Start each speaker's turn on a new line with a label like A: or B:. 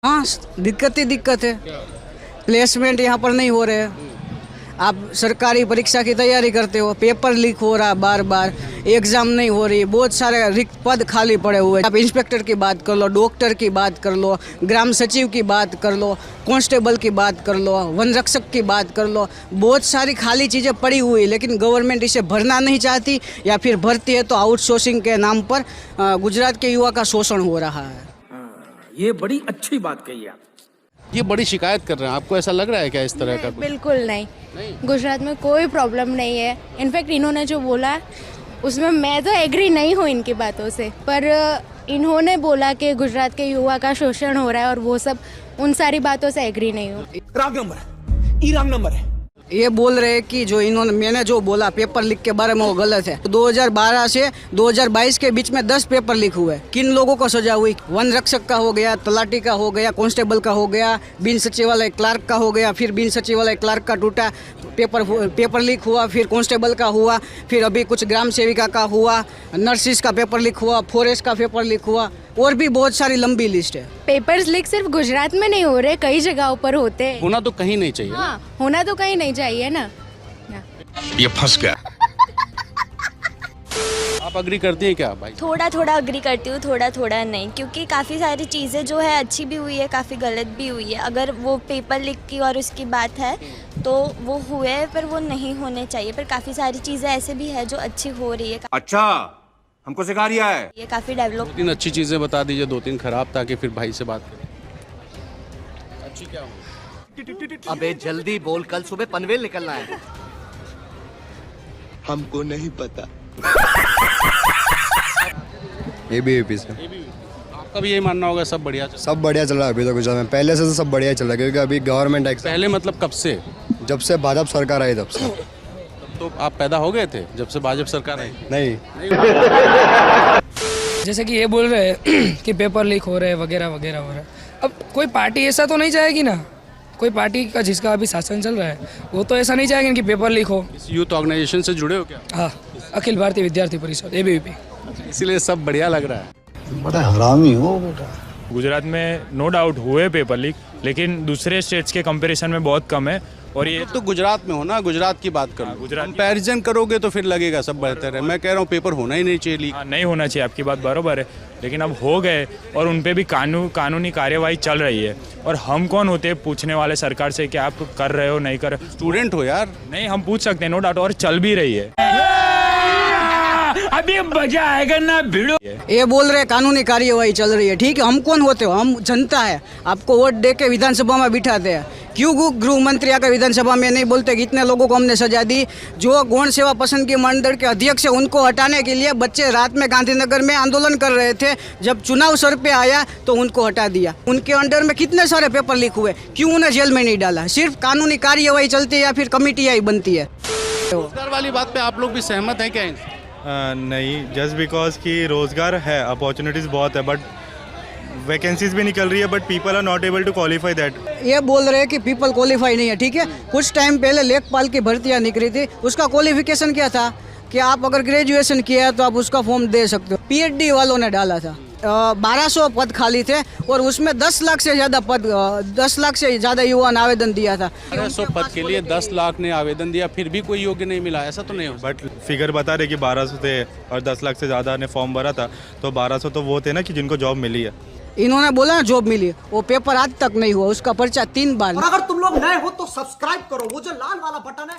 A: हाँ, दिक्कत ही दिक्कत है। प्लेसमेंट यहाँ पर नहीं हो रहे। आप सरकारी परीक्षा की तैयारी करते हो, पेपर लीक हो रहा है बार बार, एग्जाम नहीं हो रही, बहुत सारे रिक्त पद खाली पड़े हुए। आप इंस्पेक्टर की बात कर लो, डॉक्टर की बात कर लो, ग्राम सचिव की बात कर लो, कांस्टेबल की बात कर लो, वन रक्षक की बात कर लो, बहुत सारी खाली चीज़ें पड़ी हुई, लेकिन गवर्नमेंट इसे भरना नहीं चाहती, या फिर भरती है तो आउटसोर्सिंग के नाम पर गुजरात के युवा का शोषण हो रहा है।
B: ये बड़ी अच्छी बात कही आप।
C: ये बड़ी शिकायत कर रहे हैं, आपको ऐसा लग रहा है क्या इस तरह का कुछ?
D: बिल्कुल नहीं, गुजरात में कोई प्रॉब्लम नहीं है। इनफैक्ट इन्होंने जो बोला उसमें मैं तो एग्री नहीं हूँ इनकी बातों से, पर इन्होंने बोला कि गुजरात के युवा का शोषण हो रहा है और वो सब, उन सारी बातों से एग्री नहीं हूँ।
B: रॉन्ग नंबर है, रॉन्ग नंबर है।
A: ये बोल रहे हैं कि जो इन्होंने, मैंने जो बोला पेपर लीक के बारे में वो गलत है। 2012 से 2022 के बीच में 10 पेपर लीक हुए। किन लोगों को सजा हुई? वन रक्षक का हो गया, तलाटी का हो गया, कांस्टेबल का हो गया, बिन सचिवालय क्लार्क का हो गया, फिर बिन सचिवालय क्लार्क का टूटा, पेपर लीक हुआ, फिर कांस्टेबल का हुआ, फिर अभी कुछ ग्राम सेविका का हुआ, नर्सिस का पेपर लीक हुआ, फॉरेस्ट का पेपर लीक हुआ, और भी बहुत सारी लंबी लिस्ट है।
D: पेपर्स लीक सिर्फ गुजरात में नहीं हो रहे, कई जगहों पर होते हैं।
C: होना तो कहीं नहीं चाहिए।
D: हाँ, होना तो कहीं नहीं चाहिए ना।
E: ये फंस गया।
C: आप अग्री करती हैं क्या भाई?
F: थोड़ा थोड़ा अग्री करती हूँ, थोड़ा थोड़ा नहीं, क्योंकि काफ़ी सारी चीज़ें जो है अच्छी भी हुई है, काफ़ी गलत भी हुई है। अगर वो पेपर लीक की और उसकी बात है तो वो हुए, पर वो नहीं होने चाहिए। पर काफ़ी सारी चीज़ें ऐसे भी है जो अच्छी हो रही है।
E: अच्छा, हमको सिखा रिया है।
F: ये काफ़ी डेवलप।
C: 2-3 अच्छी चीजें बता दीजिए, 2-3 खराब, ताकि फिर भाई से बात करें। अच्छी क्या हो?
G: अबे जल्दी बोल, कल सुबह पनवेल निकलना है।
H: हमको नहीं पता।
I: ABVP से।
C: आपका भी यही मानना होगा सब बढ़िया चल?
I: सब बढ़िया चल रहा है अभी तो गुजरात में। पहले से तो सब बढ़िया चल रहा है, क्योंकि अभी गवर्नमेंट एक्शन,
C: पहले मतलब कब से?
I: जब से भाजपा सरकार आई तब से।
C: तब तो आप पैदा हो गए थे जब से भाजपा सरकार आई?
I: नहीं,
J: जैसे कि ये बोल रहे हैं कि पेपर लीक हो रहे हैं वगैरह वगैरह हो रहा है। अब कोई पार्टी ऐसा तो नहीं चाहेगी ना, कोई पार्टी का जिसका अभी शासन चल रहा है वो तो ऐसा नहीं चाहेगी कि पेपर लीक हो।
C: इस यूथ ऑर्गेनाइजेशन से जुड़े हो क्या?
J: हाँ, अखिल भारतीय विद्यार्थी परिषद ABVP।
C: इसीलिए सब बढ़िया लग रहा है।
H: बड़ा हरामी हो बेटा।
K: गुजरात में नो डाउट हुए पेपर लीक, लेकिन दूसरे स्टेट्स के कंपैरिजन में बहुत कम है। और ये
C: तो गुजरात में हो ना, गुजरात की बात करो।
K: गुजरात
C: कंपैरिजन करोगे तो फिर लगेगा सब बेहतर है। मैं कह रहा हूँ पेपर होना ही नहीं चाहिए लीक।
K: नहीं होना चाहिए, आपकी बात बरोबर है, लेकिन अब हो गए और उन पे भी कानूनी कार्यवाही चल रही है। और हम कौन होते हैं पूछने वाले सरकार से कि आप कर रहे हो नहीं कर रहे?
C: स्टूडेंट हो यार।
K: नहीं, हम पूछ सकते हैं, नो डाउट, और चल भी रही है।
B: अभी मजा आएगा ना भिड़ो।
A: ये बोल रहे कानूनी कार्यवाही चल रही है। ठीक है, हम कौन होते हो? हम जनता है, आपको वोट दे के विधानसभा में बिठाते हैं। क्यों गृह मंत्री आकर विधानसभा में नहीं बोलते कि इतने लोगों को हमने सजा दी? जो गौण सेवा पसंदगी मंडल के अध्यक्ष है उनको हटाने के लिए बच्चे रात में गांधीनगर में आंदोलन कर रहे थे। जब चुनाव सर पे आया तो उनको हटा दिया। उनके अंडर में कितने सारे पेपर लीक हुए, क्यों उन्हें जेल में नहीं डाला? सिर्फ कानूनी कार्यवाही चलती है या फिर कमेटियाँ ही बनती है?
C: रोजगार वाली बात पे आप लोग भी सहमत हैं क्या?
L: नहीं, जस्ट बिकॉज कि रोज़गार है, अपॉर्चुनिटीज़ बहुत है, बट वैकेंसीज भी निकल रही है, but people are not able to qualify that.
A: ये बोल रहे हैं कि पीपल क्वालिफाई नहीं है। ठीक है, कुछ टाइम पहले लेखपाल की भर्तियां निकली थी, उसका क्वालिफिकेशन क्या था कि आप अगर ग्रेजुएशन किया है तो आप उसका फॉर्म दे सकते हो। PhD वालों ने डाला था, 1200 पद खाली थे और उसमें 10 लाख से ज़्यादा युवाओं ने आवेदन दिया था।
C: 1200 पद के लिए 10 लाख ने आवेदन दिया, फिर भी कोई योग्य नहीं मिला, ऐसा तो नहीं हो?
L: बट फिगर बता रहे कि 1200 थे और 10 लाख से ज़्यादा ने फॉर्म भरा था, तो 1200 तो वो थे ना कि जिनको जॉब मिली है।
A: इन्होंने बोला ना जॉब मिली, वो पेपर आज तक नहीं हुआ, उसका पर्चा 3 बार।
G: और अगर तुम लोग नए हो तो सब्सक्राइब करो, वो जो लाल वाला बटन है